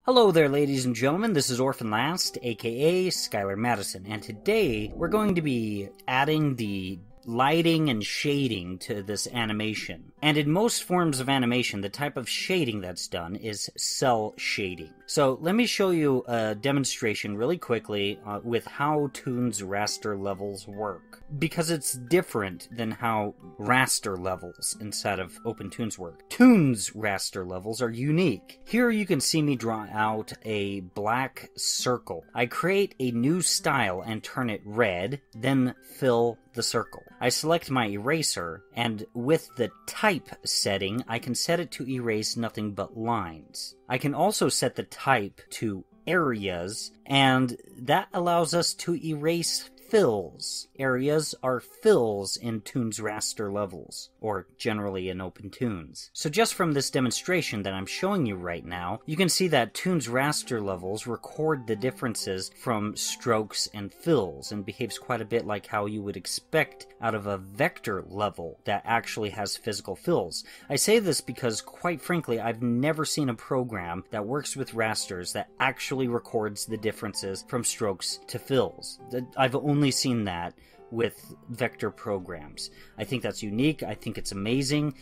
Hello there, ladies and gentlemen, this is Orphanlast, aka Skylar Madison, and today we're going to be adding the lighting and shading to this animation. And in most forms of animation, the type of shading that's done is cell shading. So let me show you a demonstration really quickly with how toonz raster levels work. Because it's different than how raster levels inside of OpenToonz work. Toonz raster levels are unique. Here you can see me draw out a black circle. I create a new style and turn it red, then fill the circle. I select my eraser, and with the type setting, I can set it to erase nothing but lines. I can also set the type to areas, and that allows us to erase fills. Areas are fills in toonz raster levels, or generally in OpenToonz. So just from this demonstration that I'm showing you right now, you can see that toonz raster levels record the differences from strokes and fills, and behaves quite a bit like how you would expect out of a vector level that actually has physical fills. I say this because, quite frankly, I've never seen a program that works with rasters that actually records the differences from strokes to fills. I've only seen that with vector programs. I think that's unique. I think it's amazing.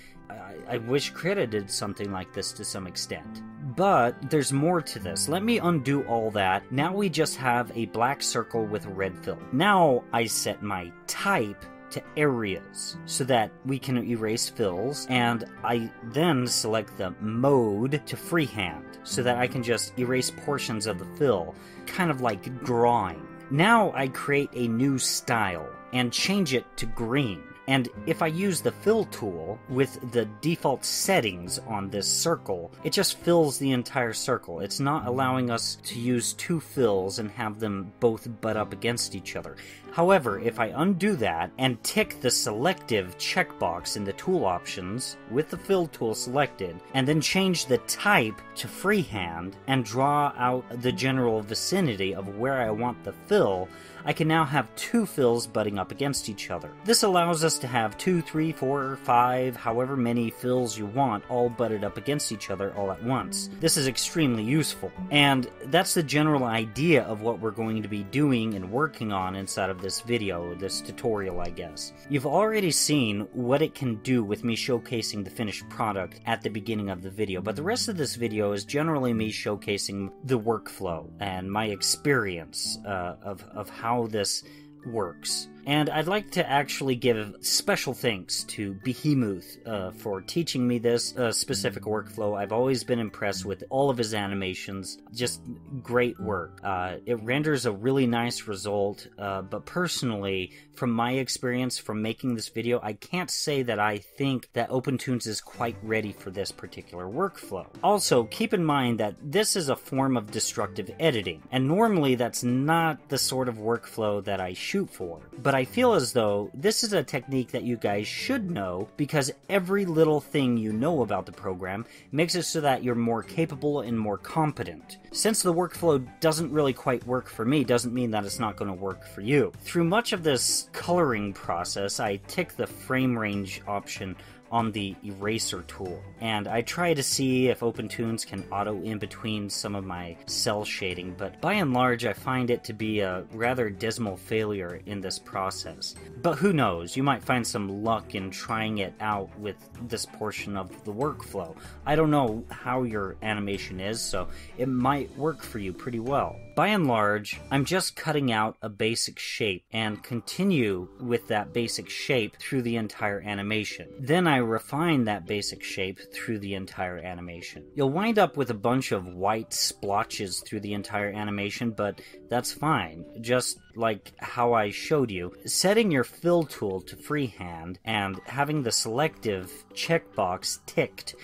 I wish Krita did something like this to some extent. But there's more to this. Let me undo all that. Now we just have a black circle with a red fill. Now I set my type to areas so that we can erase fills, and I then select the mode to freehand so that I can just erase portions of the fill, kind of like drawing. Now I create a new style and change it to green. And if I use the fill tool with the default settings on this circle, it just fills the entire circle. It's not allowing us to use two fills and have them both butt up against each other. However, if I undo that and tick the selective checkbox in the tool options with the fill tool selected, and then change the type to freehand and draw out the general vicinity of where I want the fill, I can now have two fills butting up against each other. This allows us to have 2, 3, 4, 5, however many fills you want, all butted up against each other all at once. This is extremely useful, and that's the general idea of what we're going to be doing and working on inside of this video, this tutorial, I guess. You've already seen what it can do with me showcasing the finished product at the beginning of the video, but the rest of this video is generally me showcasing the workflow and my experience of how this works. And I'd like to actually give special thanks to Behemoth for teaching me this specific workflow. I've always been impressed with all of his animations. Just great work. It renders a really nice result, but personally, from my experience from making this video, I can't say that I think that OpenToonz is quite ready for this particular workflow. Also, keep in mind that this is a form of destructive editing, and normally that's not the sort of workflow that I shoot for. But I feel as though this is a technique that you guys should know, because every little thing you know about the program makes it so that you're more capable and more competent. Since the workflow doesn't really quite work for me, doesn't mean that it's not going to work for you. Through much of this coloring process, I tick the frame range option on the eraser tool, and I try to see if OpenToonz can auto in between some of my cell shading, but by and large I find it to be a rather dismal failure in this process. But who knows, you might find some luck in trying it out with this portion of the workflow. I don't know how your animation is, so it might work for you pretty well. By and large, I'm just cutting out a basic shape and continue with that basic shape through the entire animation. Then I refine that basic shape through the entire animation. You'll wind up with a bunch of white splotches through the entire animation, but that's fine, just like how I showed you. Setting your fill tool to freehand and having the selective checkbox ticked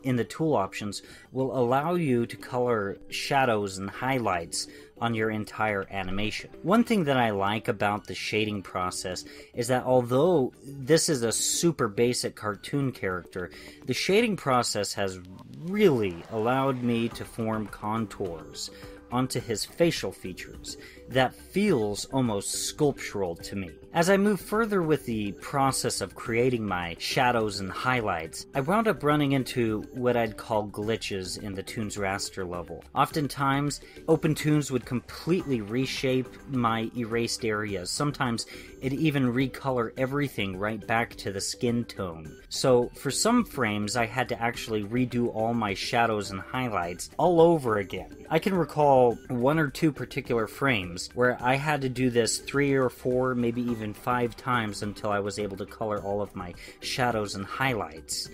in the tool options will allow you to color shadows and highlights on your entire animation. One thing that I like about the shading process is that although this is a super basic cartoon character, the shading process has really allowed me to form contours onto his facial features that feels almost sculptural to me. As I moved further with the process of creating my shadows and highlights, I wound up running into what I'd call glitches in the toonz raster level. Oftentimes, toonz would completely reshape my erased areas. Sometimes it even recolor everything right back to the skin tone. So for some frames, I had to actually redo all my shadows and highlights all over again. I can recall 1 or 2 particular frames where I had to do this 3 or 4, maybe even 5 times until I was able to color all of my shadows and highlights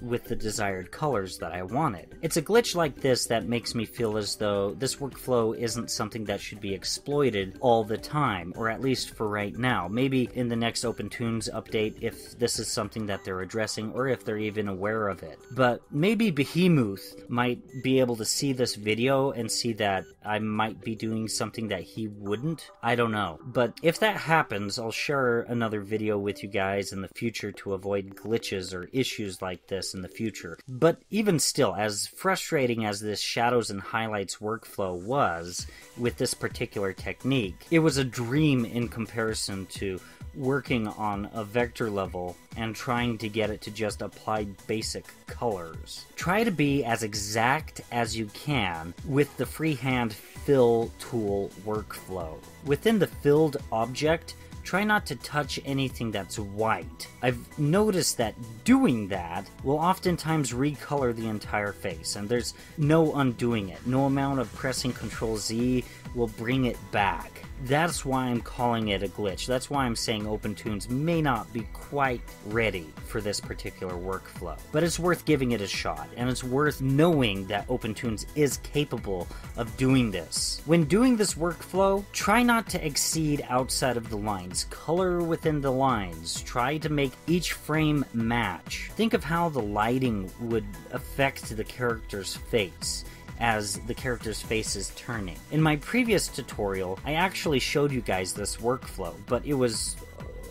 with the desired colors that I wanted. It's a glitch like this that makes me feel as though this workflow isn't something that should be exploited all the time, or at least for right now. Maybe in the next toonz update, if this is something that they're addressing, or if they're even aware of it. But maybe Behemoth might be able to see this video and see that I might be doing something that he wouldn't. I don't know. But if that happens, I'll share another video with you guys in the future to avoid glitches or issues like this in the future. But even still, as frustrating as this shadows and highlights workflow was with this particular technique, it was a dream in comparison to working on a vector level and trying to get it to just apply basic colors. Try to be as exact as you can with the freehand fill tool workflow. Within the filled object, try not to touch anything that's white. I've noticed that doing that will oftentimes recolor the entire face, and there's no undoing it. No amount of pressing Ctrl-Z will bring it back. That's why I'm calling it a glitch. That's why I'm saying toonz may not be quite ready for this particular workflow. But it's worth giving it a shot, and it's worth knowing that toonz is capable of doing this. When doing this workflow, try not to exceed outside of the lines. Color within the lines. Try to make each frame match. Think of how the lighting would affect the character's face as the character's face is turning. In my previous tutorial, I actually showed you guys this workflow, but it was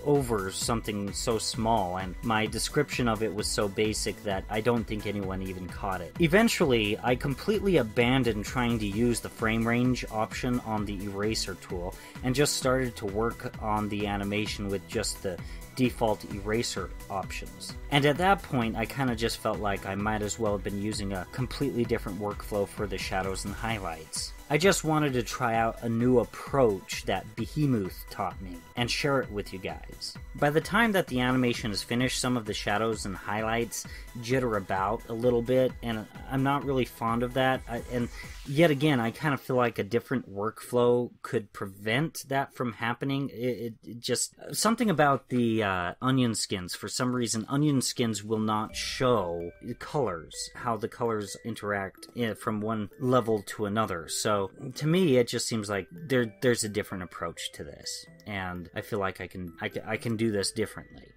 over something so small, and my description of it was so basic that I don't think anyone even caught it. Eventually, I completely abandoned trying to use the frame range option on the eraser tool and just started to work on the animation with just the default eraser options. And at that point, I kind of just felt like I might as well have been using a completely different workflow for the shadows and highlights. I just wanted to try out a new approach that Behemoth taught me and share it with you guys. By the time that the animation is finished, some of the shadows and highlights jitter about a little bit, and I'm not really fond of that. And yet again, I kind of feel like a different workflow could prevent that from happening. It just, something about the onion skins, for some reason, onion skins will not show colors, how the colors interact from one level to another. So to me, it just seems like there's a different approach to this, and I feel like I can do this differently.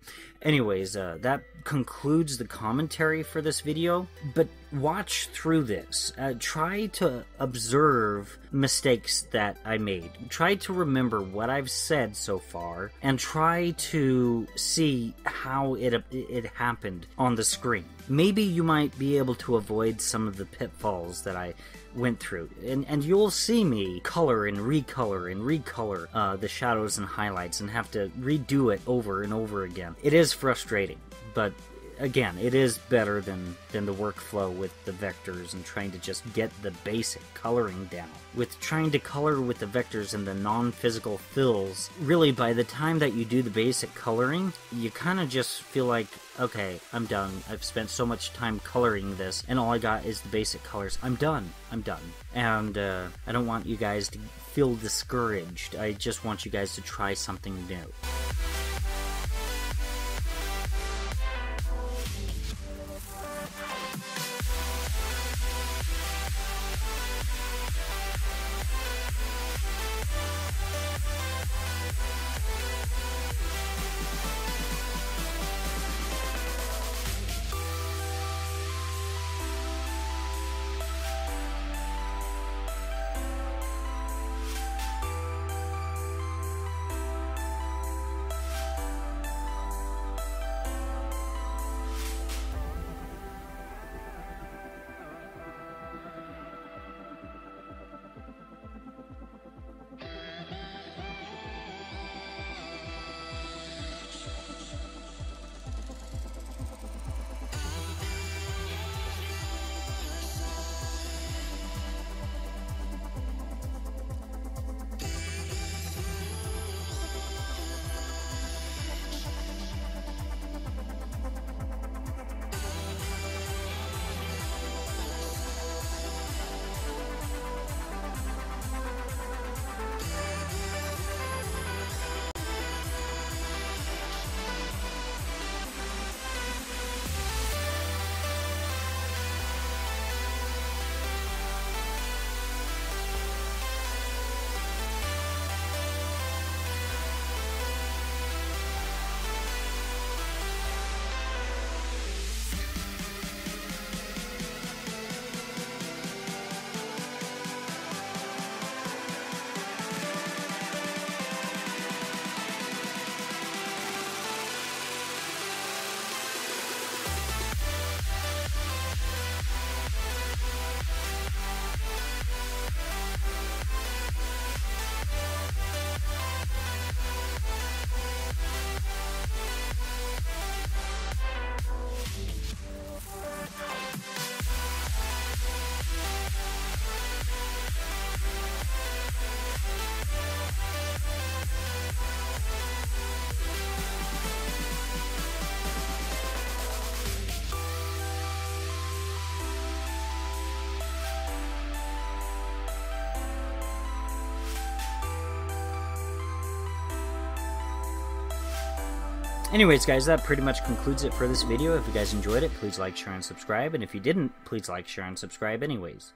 Anyways, that concludes the commentary for this video, but watch through this. Try to observe mistakes that I made. Try to remember what I've said so far, and try to see how it happened on the screen. Maybe you might be able to avoid some of the pitfalls that I went through, and you'll see me color and recolor the shadows and highlights and have to redo it over and over again. It is frustrating, but again, it is better than the workflow with the vectors and trying to just get the basic coloring down. With trying to color with the vectors and the non-physical fills, really by the time that you do the basic coloring, you kind of just feel like, okay, I'm done. I've spent so much time coloring this, and all I got is the basic colors. I'm done. And I don't want you guys to feel discouraged. I just want you guys to try something new. Anyways, guys, that pretty much concludes it for this video. If you guys enjoyed it, please like, share, and subscribe. And if you didn't, please like, share, and subscribe anyways.